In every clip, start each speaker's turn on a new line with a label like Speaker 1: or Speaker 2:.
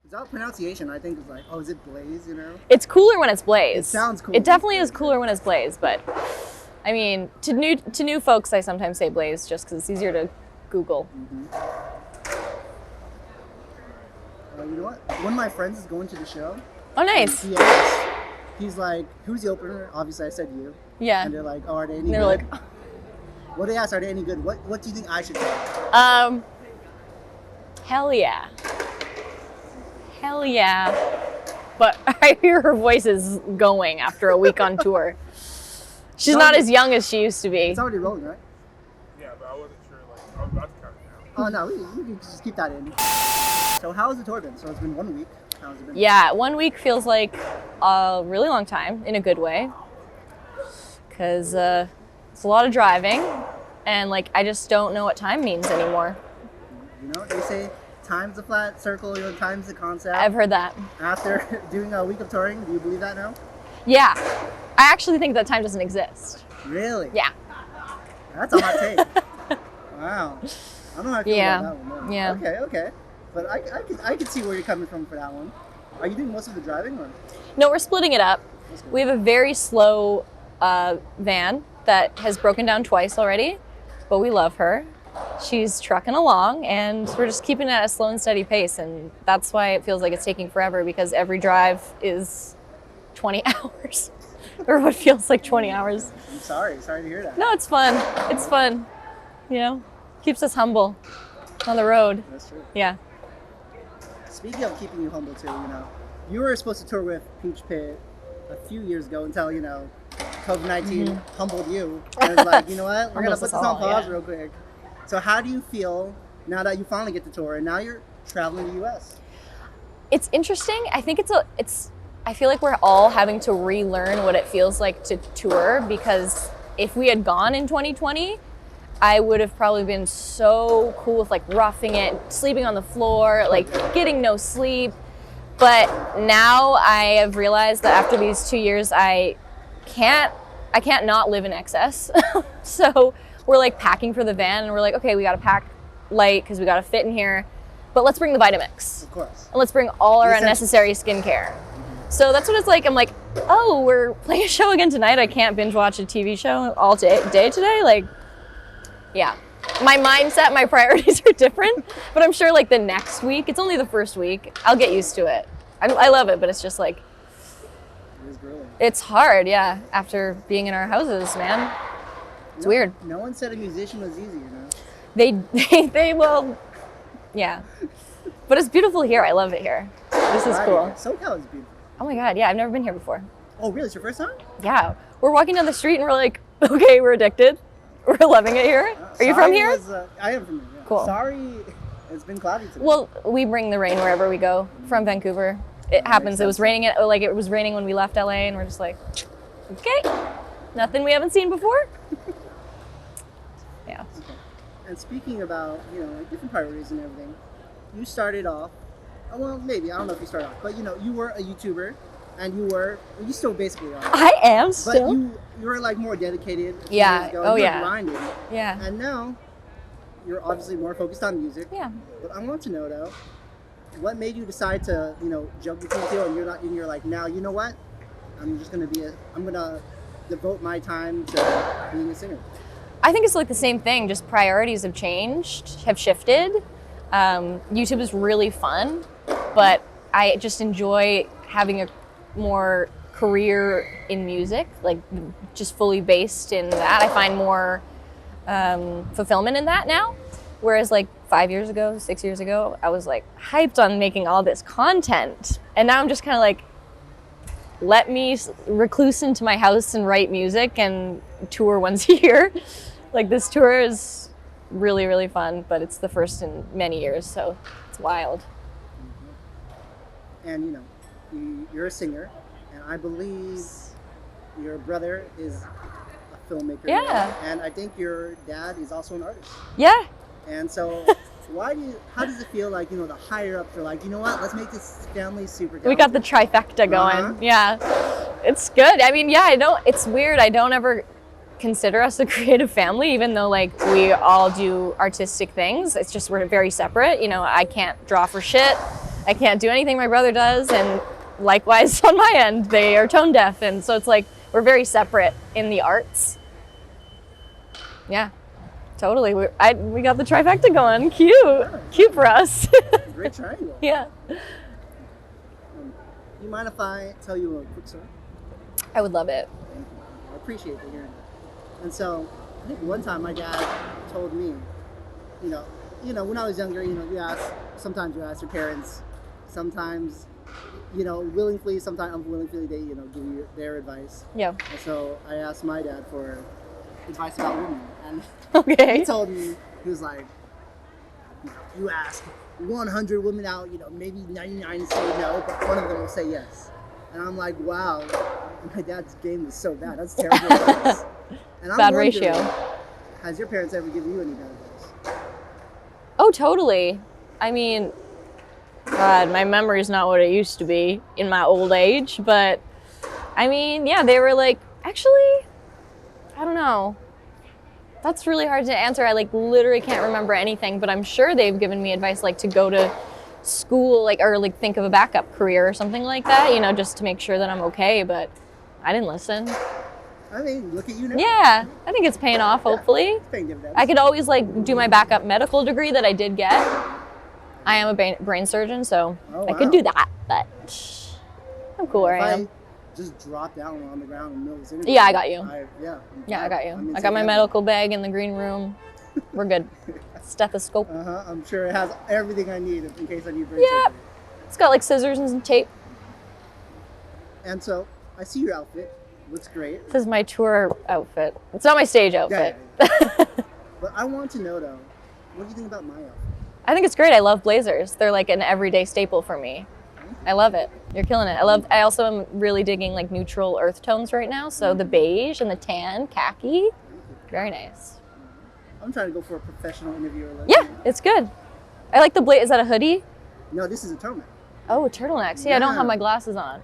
Speaker 1: Without pronunciation, I think it's like, oh, is it Blais, you know?
Speaker 2: It's cooler when it's Blais.
Speaker 1: It sounds cool.
Speaker 2: It definitely is cooler when it's Blais, but I mean, to new folks, I sometimes say Blais just because it's easier to Google.
Speaker 1: You know what? One of my friends is going to the show.
Speaker 2: Oh, nice.
Speaker 1: He's like, who's the opener? Obviously, I said you.
Speaker 2: Yeah.
Speaker 1: And they're like, oh, are they any
Speaker 2: They're
Speaker 1: good?
Speaker 2: like,
Speaker 1: Well, they asked, are they any good? What do you think I should say?
Speaker 2: Hell yeah. Hell yeah. But I hear her voice is going after a week on tour. She's not as young as she used to be.
Speaker 1: It's already rolling, right?
Speaker 3: Yeah, but I wasn't sure. Like, I was about to count it
Speaker 1: Oh,
Speaker 3: down.
Speaker 1: no, we can just keep that in. So how has the tour been? So it's been 1 week. How has it been?
Speaker 2: Yeah, 1 week feels like a really long time in a good way. Because it's a lot of driving. And like, I just don't know what time means anymore.
Speaker 1: You know, they say time's a flat circle, you know, time's the concept.
Speaker 2: I've heard that.
Speaker 1: After doing a week of touring, do you believe that now?
Speaker 2: Yeah. I actually think that time doesn't exist.
Speaker 1: Really?
Speaker 2: Yeah.
Speaker 1: That's a hot take. Wow. I don't know how I feel about that one. No.
Speaker 2: Yeah.
Speaker 1: Okay. But I could see where you're coming from for that one. Are you doing most of the driving or?
Speaker 2: No, we're splitting it up. We have a very slow van that has broken down twice already, but we love her. She's trucking along, and we're just keeping it at a slow and steady pace, and that's why it feels like it's taking forever, because every drive is 20 hours, or what feels like 20 hours.
Speaker 1: I'm sorry to hear that.
Speaker 2: No, it's fun. It's fun. You know, keeps us humble on the road.
Speaker 1: That's true.
Speaker 2: Yeah.
Speaker 1: Speaking of keeping you humble too, you know, you were supposed to tour with Peach Pit a few years ago until, you know, COVID-19 humbled you. And it was like, you know what, we're going to put this on pause real quick. So how do you feel now that you finally get to tour and now you're traveling the U.S.?
Speaker 2: It's interesting. I think I feel like we're all having to relearn what it feels like to tour, because if we had gone in 2020, I would have probably been so cool with like roughing it, sleeping on the floor, like getting no sleep. But now I have realized that after these 2 years, I can't not live in excess. So we're like packing for the van, and we're like, okay, we got to pack light because we got to fit in here, but let's bring the Vitamix.
Speaker 1: Of course.
Speaker 2: And let's bring all our unnecessary skincare. So that's what it's like. I'm like, oh, we're playing a show again tonight. I can't binge watch a TV show all day today. Like, yeah. My mindset, my priorities are different, but I'm sure like the next week, it's only the first week, I'll get used to it. I love it, but it's just like,
Speaker 1: It is grueling.
Speaker 2: it's hard, yeah, after being in our houses, man. It's weird.
Speaker 1: No one said a musician was easy, you know?
Speaker 2: They will, yeah. But it's beautiful here. I love it here. This is cool.
Speaker 1: SoCal is beautiful.
Speaker 2: Oh my God, yeah, I've never been here before.
Speaker 1: Oh, really? It's your first time?
Speaker 2: Yeah, we're walking down the street and we're like, okay, we're addicted. We're loving it here. Are you from here?
Speaker 1: I am from here, yeah.
Speaker 2: Cool.
Speaker 1: Sorry, it's been cloudy today.
Speaker 2: Well, we bring the rain wherever we go from Vancouver. It happens. It was raining. It was raining when we left LA, and we're just like, okay, nothing we haven't seen before. Yeah.
Speaker 1: Okay. And speaking about, you know, like different priorities and everything, you started off, well, maybe, I don't know if you started off, but you know, you were a YouTuber, and you still basically are.
Speaker 2: I am still.
Speaker 1: But you were like more dedicated.
Speaker 2: Yeah.
Speaker 1: Years ago,
Speaker 2: Oh,
Speaker 1: you were
Speaker 2: yeah.
Speaker 1: grinding.
Speaker 2: Yeah.
Speaker 1: And now, you're obviously more focused on music.
Speaker 2: Yeah.
Speaker 1: But I want to know though, what made you decide to, you know, jump between the two, and you're like, now, you know what? I'm gonna devote my time to being a singer.
Speaker 2: I think it's like the same thing. Just priorities have changed, have shifted. YouTube is really fun, but I just enjoy having a more career in music, like just fully based in that. I find more fulfillment in that now. Whereas like 5 years ago, 6 years ago, I was like hyped on making all this content. And now I'm just kind of like, let me recluse into my house and write music and tour once a year. Like this tour is really, really fun, but it's the first in many years, so it's wild.
Speaker 1: And you know, you're a singer, and I believe your brother is a filmmaker.
Speaker 2: Yeah.
Speaker 1: And I think your dad is also an artist.
Speaker 2: Yeah.
Speaker 1: And so, how does it feel like, you know, the higher ups are like, you know what, let's make this family super talented.
Speaker 2: We got the trifecta going. Yeah. It's good. I mean, yeah, I know it's weird. I don't ever consider us a creative family, even though like we all do artistic things. It's just we're very separate. You know, I can't draw for shit. I can't do anything my brother does, and likewise on my end, they are tone deaf, and so it's like we're very separate in the arts. Yeah, totally. We got the trifecta going. Cute for us.
Speaker 1: Great triangle.
Speaker 2: Yeah.
Speaker 1: You mind if I tell you a quick story?
Speaker 2: I would love it.
Speaker 1: Thank you. I appreciate the hearing that. And so, I think one time my dad told me, you know, when I was younger, sometimes you ask your parents, sometimes, willingly, sometimes unwillingly, they, give you their advice.
Speaker 2: Yeah.
Speaker 1: And so I asked my dad for advice about women, and
Speaker 2: Okay.
Speaker 1: he told me, he was like, you ask 100 women out, maybe 99 say no, but one of them will say yes. And I'm like, wow, my dad's game is so bad. That's terrible advice. And I'm
Speaker 2: Bad
Speaker 1: wondering,
Speaker 2: ratio.
Speaker 1: Has your parents ever given you any bad advice?
Speaker 2: Oh, totally. I mean, God, my memory's not what it used to be in my old age, but I mean, yeah, they were like, actually, I don't know. That's really hard to answer. I literally can't remember anything, but I'm sure they've given me advice to go to school, or think of a backup career or something like that, just to make sure that I'm okay, but I didn't listen.
Speaker 1: I mean, look at you now.
Speaker 2: Yeah, I think it's paying off, hopefully.
Speaker 1: It's paying dividends.
Speaker 2: I could always do my backup medical degree that I did get. I am a brain surgeon, so
Speaker 1: Oh,
Speaker 2: I could
Speaker 1: wow.
Speaker 2: do that, but I'm cool where I am.
Speaker 1: Just drop down on the ground in the middle of this interview.
Speaker 2: Yeah, I got you.
Speaker 1: Yeah,
Speaker 2: I got you.
Speaker 1: I'm
Speaker 2: I got my
Speaker 1: into
Speaker 2: medical bag in the green room. We're good. Stethoscope.
Speaker 1: I'm sure it has everything I need in case I need brain
Speaker 2: Yeah.
Speaker 1: surgery.
Speaker 2: It's got scissors and some tape.
Speaker 1: And so, I see your outfit. Looks great.
Speaker 2: This is my tour outfit. It's not my stage outfit.
Speaker 1: But I want to know, though, what do you think about my outfit?
Speaker 2: I think it's great. I love blazers. They're an everyday staple for me. I love it. You're killing it. I also am really digging neutral earth tones right now. So the beige and the tan, khaki, very nice.
Speaker 1: I'm trying to go for a professional interviewer.
Speaker 2: Yeah, it's good. I like the blaze. Is that a hoodie?
Speaker 1: No, this is a turtleneck.
Speaker 2: Oh, turtlenecks. Yeah, I don't
Speaker 1: Yeah.
Speaker 2: have my glasses on.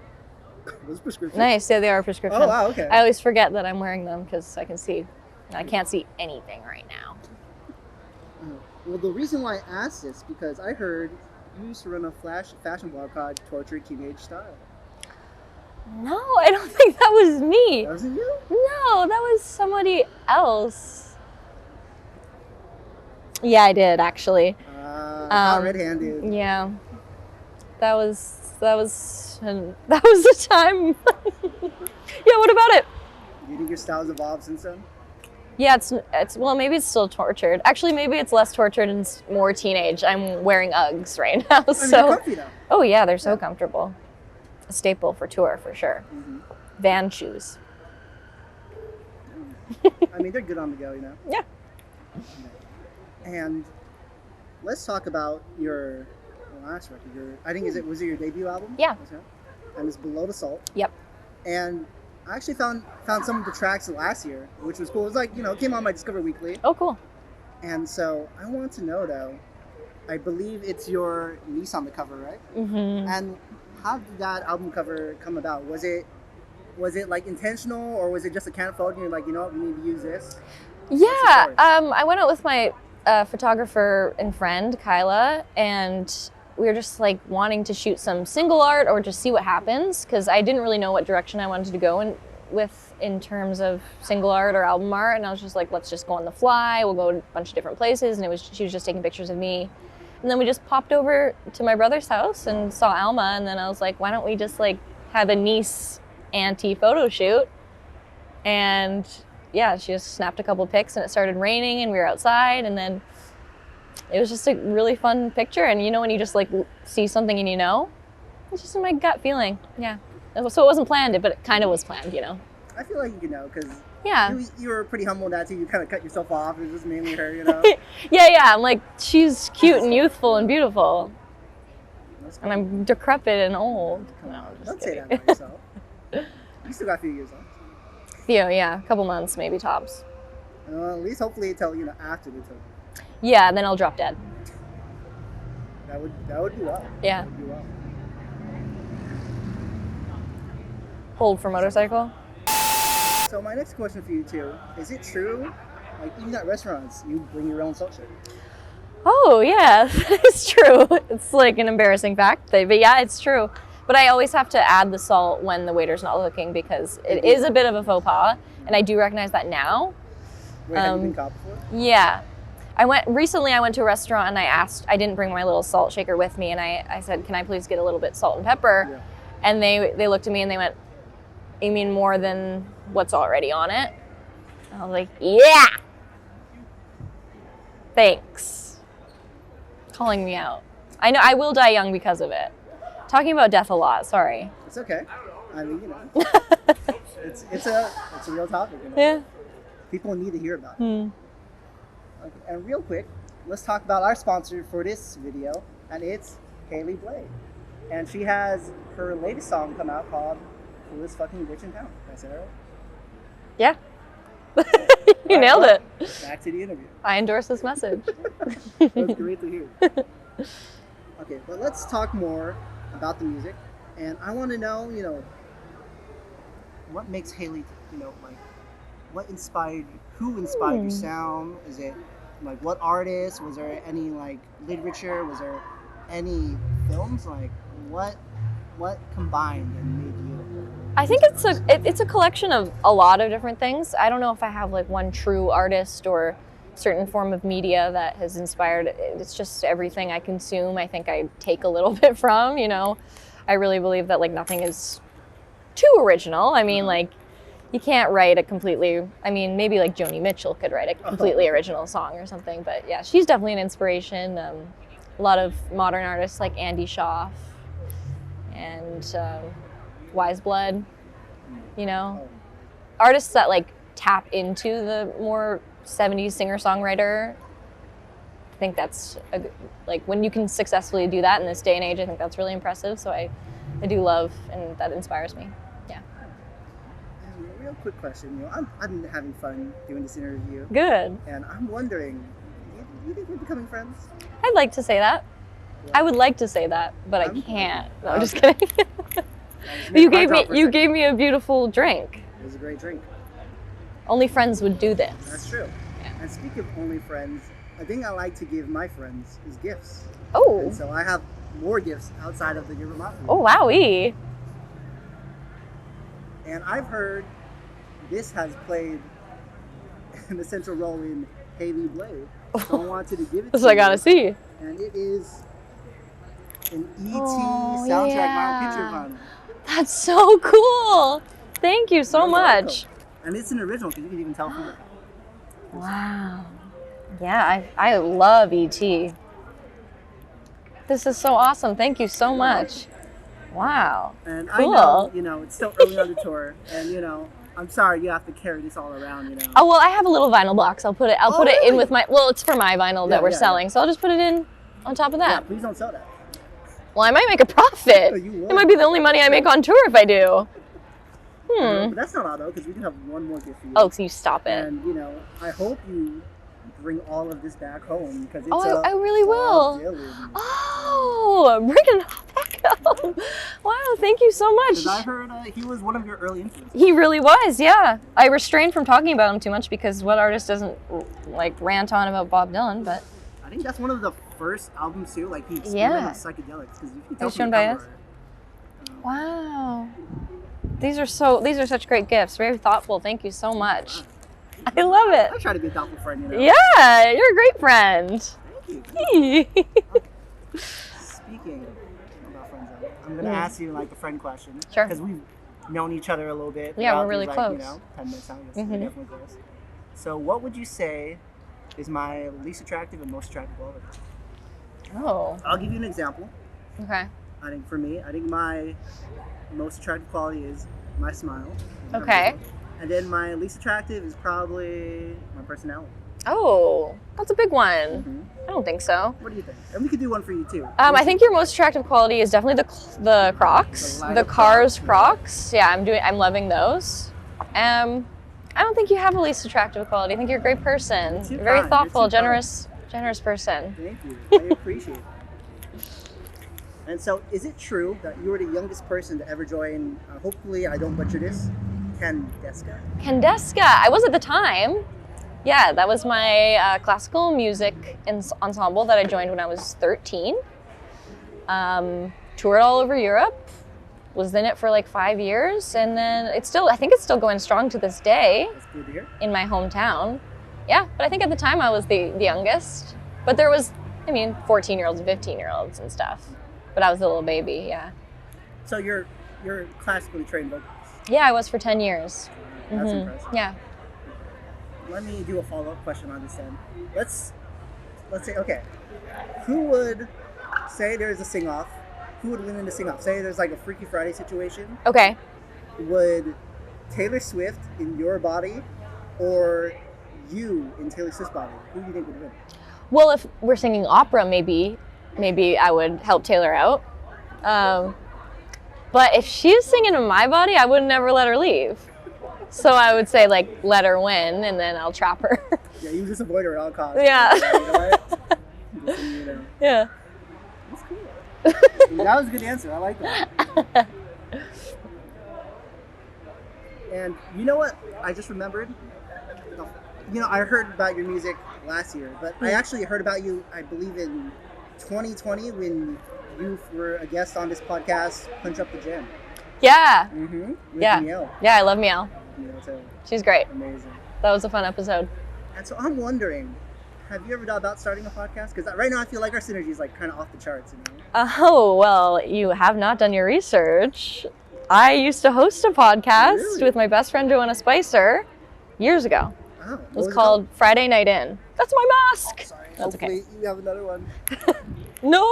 Speaker 1: Those prescriptions.
Speaker 2: Nice. Yeah, they are prescription.
Speaker 1: Oh, wow, okay.
Speaker 2: I always forget that I'm wearing them because I can see. I can't see anything right now.
Speaker 1: Well, the reason why I asked this because I heard you used to run a fashion blog called Tortured Teenage Style.
Speaker 2: No, I don't think that was me.
Speaker 1: That wasn't you?
Speaker 2: No, that was somebody else. Yeah, I did actually.
Speaker 1: Red-handed.
Speaker 2: Yeah, that was the time. Yeah, what about it?
Speaker 1: Do you think your style's evolved since then?
Speaker 2: Yeah, it's well, maybe it's still tortured. Actually, maybe it's less tortured and more teenage. I'm wearing Uggs right now, so.
Speaker 1: They're comfy now.
Speaker 2: Oh yeah, they're so comfortable. A staple for tour for sure.
Speaker 1: Mm-hmm.
Speaker 2: Van shoes.
Speaker 1: I mean, they're good on the go,
Speaker 2: Yeah.
Speaker 1: And let's talk about your last record. I think was it your debut album?
Speaker 2: Yeah.
Speaker 1: And it's Below the Salt.
Speaker 2: Yep.
Speaker 1: And I actually found some of the tracks last year, which was cool. It was it came on my Discover Weekly.
Speaker 2: Oh, cool.
Speaker 1: And so I want to know though, I believe it's your niece on the cover, right?
Speaker 2: Mm-hmm.
Speaker 1: And how did that album cover come about? Was it intentional, or was it just a candid photo and you're like, you know what, we need to use this?
Speaker 2: Yeah,
Speaker 1: What's the story?
Speaker 2: I went out with my photographer and friend, Kyla, and we were just wanting to shoot some single art or just see what happens, because I didn't really know what direction I wanted to go in terms of single art or album art, and I was just like, let's just go on the fly, we'll go to a bunch of different places, and she was just taking pictures of me. And then we just popped over to my brother's house and saw Alma, and then I was like, why don't we just have a niece auntie photo shoot? And yeah, she just snapped a couple pics and it started raining and we were outside, and then it was just a really fun picture. And when you just see something and it's just my gut feeling. Yeah. So it wasn't planned, but it kind of was planned,
Speaker 1: I feel like because
Speaker 2: Yeah.
Speaker 1: you were pretty humble in that too. You kind of cut yourself off. It was just mainly her,
Speaker 2: Yeah. I'm like, she's cute and youthful and beautiful. And I'm decrepit and old. No, I'm just
Speaker 1: Don't say
Speaker 2: kidding.
Speaker 1: that about yourself. You still got a few years left.
Speaker 2: Yeah, a couple months, maybe tops.
Speaker 1: At least hopefully until after the tour.
Speaker 2: Yeah, and then I'll drop dead.
Speaker 1: That would do well.
Speaker 2: Yeah.
Speaker 1: That would do well.
Speaker 2: Hold for motorcycle.
Speaker 1: So my next question for you too, is it true, even at restaurants, you bring your own salt shaker?
Speaker 2: Oh, yeah, it's true. It's like an embarrassing fact, but yeah, it's true. But I always have to add the salt when the waiter's not looking because it is a bit of a faux pas, and I do recognize that now.
Speaker 1: Wait, have you been caught before?
Speaker 2: Yeah. I went to a restaurant and I didn't bring my little salt shaker with me, and I said, can I please get a little bit salt and pepper?
Speaker 1: Yeah.
Speaker 2: And they looked at me and they went, you mean more than what's already on it? And I was like, yeah. Thanks. Calling me out. I know I will die young because of it. Talking about death a lot, sorry.
Speaker 1: It's okay. I mean, you know, it's a real topic. You know?
Speaker 2: Yeah.
Speaker 1: People need to hear about it. Okay, and real quick, let's talk about our sponsor for this video, and it's Haley Blais. And she has her latest song come out called Coolest Fucking Bitch in Town. Did I say that right?
Speaker 2: Yeah. You nailed it.
Speaker 1: Back to the interview.
Speaker 2: I endorse this message.
Speaker 1: That's great to hear. Okay, but let's talk more about the music. And I want to know, you know, what makes Haley, you know, like, what inspired you? Who inspired your sound? Is it, like, what artist? Was there any, like, literature? Was there any films? Like, what combined and made you?
Speaker 2: I think it's a collection of a lot of different things. I don't know if I have like one true artist or certain form of media that has inspired. It's just everything I consume. I think I take a little bit from, you know. I really believe that like nothing is too original. I mean, like you can't write a completely, I mean, maybe like Joni Mitchell could write a completely original song or something, but yeah, she's definitely an inspiration. A lot of modern artists like Andy Schaaf and Wise Blood, you know, artists that like tap into the more 70s singer-songwriter. I think that's like when you can successfully do that in this day and age, I think that's really impressive. So I do love, and that inspires me. Yeah.
Speaker 1: And a real quick question, you know, I've been having fun doing this interview.
Speaker 2: Good.
Speaker 1: And I'm wondering, do you think we're becoming friends?
Speaker 2: I'd like to say that.
Speaker 1: Yeah.
Speaker 2: I would like to say that, but I can't. No, I'm just
Speaker 1: Okay.
Speaker 2: kidding. You gave me a beautiful drink.
Speaker 1: It was a great drink.
Speaker 2: Only friends would do this.
Speaker 1: That's true.
Speaker 2: Yeah.
Speaker 1: And speaking of only friends, a thing I like to give my friends is gifts.
Speaker 2: Oh.
Speaker 1: And so I have more gifts outside of the Give 'em Out.
Speaker 2: Oh, wowie.
Speaker 1: And I've heard this has played an essential role in Haley Blais. So I wanted to give it to
Speaker 2: So I gotta
Speaker 1: you.
Speaker 2: see.
Speaker 1: And it is an E.T.
Speaker 2: Oh,
Speaker 1: soundtrack
Speaker 2: yeah.
Speaker 1: vinyl picture vinyl.
Speaker 2: That's so cool. Thank you so
Speaker 1: You're
Speaker 2: much.
Speaker 1: welcome. And it's an original because you can even tell from it.
Speaker 2: Wow. Yeah, I love E.T. This is so awesome. Thank you so much. Wow.
Speaker 1: And
Speaker 2: Cool.
Speaker 1: I know, you know, it's still early on the tour, and you know, I'm sorry you have to carry this all around, you know.
Speaker 2: Oh well, I have a little vinyl box. I'll put it in
Speaker 1: really?
Speaker 2: with my. Well, it's for my vinyl
Speaker 1: Yeah,
Speaker 2: that we're
Speaker 1: yeah,
Speaker 2: selling, so I'll just put it in on top of
Speaker 1: Yeah,
Speaker 2: that.
Speaker 1: please don't sell that.
Speaker 2: Well, I might make a profit.
Speaker 1: You will.
Speaker 2: It might be the only money I make on tour if I do.
Speaker 1: But that's not all though, because we do have one more gift for you.
Speaker 2: Oh, so you stop it.
Speaker 1: And you know, I hope you bring all of this back home because it's
Speaker 2: Oh, I really will.
Speaker 1: Dylan.
Speaker 2: Oh, bring it back home. Wow, thank you so much.
Speaker 1: Because I heard he was one of your early influences.
Speaker 2: He really was, yeah. I refrained from talking about him too much because what artist doesn't like rant on about Bob Dylan, but
Speaker 1: I think that's one of the first albums too. Like he experimented
Speaker 2: Yeah.
Speaker 1: with psychedelics because you can tell
Speaker 2: Is
Speaker 1: from
Speaker 2: shown
Speaker 1: the
Speaker 2: by
Speaker 1: cover.
Speaker 2: wow. These are such great gifts. Very thoughtful. Thank you so much. I love
Speaker 1: I
Speaker 2: it.
Speaker 1: try to be a thoughtful friend, you know.
Speaker 2: Yeah, you're a great friend.
Speaker 1: Thank you. Speaking about friends, I'm gonna ask you like a friend question.
Speaker 2: Sure.
Speaker 1: Because we've known each other a little bit.
Speaker 2: Yeah, we're
Speaker 1: throughout
Speaker 2: really
Speaker 1: these,
Speaker 2: close.
Speaker 1: Like, you know, 10 minutes out. Yes,
Speaker 2: Mhm.
Speaker 1: we're definitely close. So, what would you say is my least attractive and most attractive quality?
Speaker 2: Oh,
Speaker 1: I'll give you an example.
Speaker 2: okay.
Speaker 1: I think for me, I think my most attractive quality is my smile.
Speaker 2: Okay.
Speaker 1: And then my least attractive is probably my personality.
Speaker 2: Oh, that's a big one.
Speaker 1: Mhm.
Speaker 2: I don't think so.
Speaker 1: What do you think? And we could do one for you too.
Speaker 2: I think your most attractive quality is definitely the Crocs,
Speaker 1: The light
Speaker 2: the
Speaker 1: up
Speaker 2: Cars
Speaker 1: Crocs.
Speaker 2: Crocs. Yeah, I'm loving those. I don't think you have a least attractive quality. I think you're a great person.
Speaker 1: You're too
Speaker 2: You're very
Speaker 1: kind.
Speaker 2: thoughtful,
Speaker 1: You're too
Speaker 2: generous person.
Speaker 1: Thank you. I appreciate it. And so, is it true that you were the youngest person to ever join, hopefully I don't butcher this, Candeska?
Speaker 2: Candeska. I was at the time. Yeah, that was my classical music ensemble that I joined when I was 13. Toured all over Europe, was in it for like 5 years, and then I think it's still going strong to this day.
Speaker 1: That's good to hear.
Speaker 2: In my hometown. Yeah, but I think at the time I was the youngest. But there was, 14-year-olds and 15-year-olds and stuff. But I was the little baby, yeah.
Speaker 1: So you're classically trained vocalist.
Speaker 2: Yeah, I was for 10 years.
Speaker 1: That's impressive.
Speaker 2: Yeah.
Speaker 1: Let me do a follow-up question on this then. Let's say, okay, who would say there's a sing-off? Who would win in the sing-off? Say there's like a Freaky Friday situation.
Speaker 2: Okay.
Speaker 1: Would Taylor Swift in your body or you in Taylor Swift's body? Who do you think would win?
Speaker 2: Well, if we're singing opera, maybe I would help Taylor out. But if she's singing in my body, I would never let her leave. So I would say, like, let her win, and then I'll trap her.
Speaker 1: Yeah, you just avoid her at all costs.
Speaker 2: Yeah.
Speaker 1: You know what? Just, you know.
Speaker 2: Yeah.
Speaker 1: That's cool. That was a good answer. I like that. And you know what? I just remembered. I heard about your music last year, but I actually heard about you, I believe, in 2020 when you were a guest on this podcast, Punch Up the Jam.
Speaker 2: Yeah.
Speaker 1: Mm-hmm. With
Speaker 2: Yeah.
Speaker 1: Miel.
Speaker 2: Yeah, I love Miel.
Speaker 1: So
Speaker 2: She's great.
Speaker 1: amazing.
Speaker 2: That was a fun episode.
Speaker 1: And so I'm wondering, have you ever thought about starting a podcast? Because right now I feel like our synergy is like kind of off the charts. You know?
Speaker 2: Oh, well, you have not done your research. I used to host a podcast
Speaker 1: Really?
Speaker 2: with my best friend Joanna Spicer years ago.
Speaker 1: Oh,
Speaker 2: It was called Friday Night In. That's my mask.
Speaker 1: Sorry.
Speaker 2: That's okay.
Speaker 1: Hopefully you have another one.
Speaker 2: No.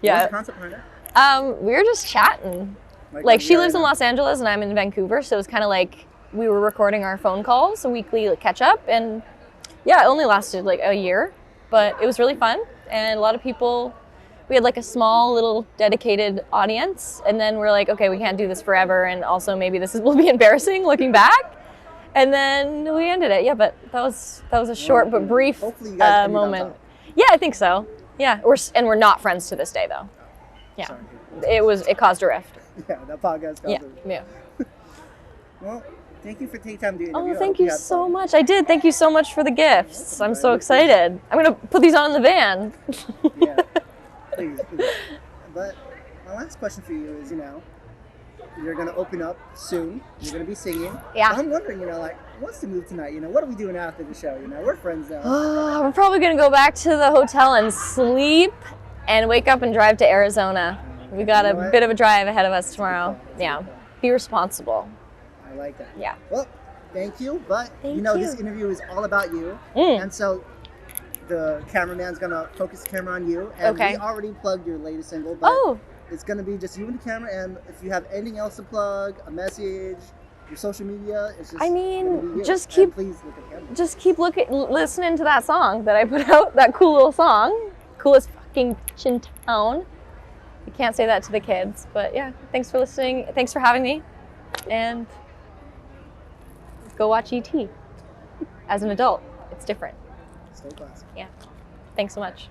Speaker 2: Yeah.
Speaker 1: What's the concept behind it?
Speaker 2: We were just chatting. Like she lives in Los Angeles and I'm in Vancouver, so it was kind of like we were recording our phone calls, a weekly catch up, and yeah, it only lasted like a year, but it was really fun and a lot of people. We had like a small little dedicated audience, and then we're like, okay, we can't do this forever, and also maybe will be embarrassing looking back. And then we ended it. Yeah, but that was a short but brief
Speaker 1: Hopefully you guys can meet on
Speaker 2: moment.
Speaker 1: top.
Speaker 2: Yeah, I think so. Yeah, we're not friends to this day though. Yeah,
Speaker 1: Sorry.
Speaker 2: it caused a rift.
Speaker 1: Yeah, that podcast.
Speaker 2: Yeah, yeah.
Speaker 1: Well, thank you for taking time to do the interview.
Speaker 2: Oh,
Speaker 1: I
Speaker 2: thank
Speaker 1: hope
Speaker 2: you
Speaker 1: had
Speaker 2: so
Speaker 1: fun.
Speaker 2: much. I did. Thank you so much for the gifts. I'm so excited. I'm gonna put these on in the van.
Speaker 1: Yeah, please. But my last question for you is, you're gonna open up soon. You're gonna be singing.
Speaker 2: Yeah.
Speaker 1: So I'm wondering, what's the move tonight? What are we doing after the show? We're friends now.
Speaker 2: We're probably gonna go back to the hotel and sleep, and wake up and drive to Arizona. We got a bit of a drive ahead of us tomorrow. Yeah. Be responsible.
Speaker 1: I like that.
Speaker 2: Yeah.
Speaker 1: Well, thank you. But
Speaker 2: Thank
Speaker 1: this
Speaker 2: you.
Speaker 1: interview is all about you,
Speaker 2: Mm.
Speaker 1: and so the cameraman's gonna focus the camera on you. And
Speaker 2: Okay.
Speaker 1: we already plugged your latest single, but
Speaker 2: Oh,
Speaker 1: it's gonna be just you and the camera. And if you have anything else to plug, a message, your social media, it's just.
Speaker 2: I mean,
Speaker 1: gonna be you.
Speaker 2: just
Speaker 1: And
Speaker 2: keep-
Speaker 1: please look at the camera.
Speaker 2: just keep listening to that song that I put out. That cool little song, coolest fucking bitch in town. You can't say that to the kids, but yeah. Thanks for listening. Thanks for having me, and go watch ET. As an adult, it's different.
Speaker 1: Stay classy.
Speaker 2: Yeah. Thanks so much.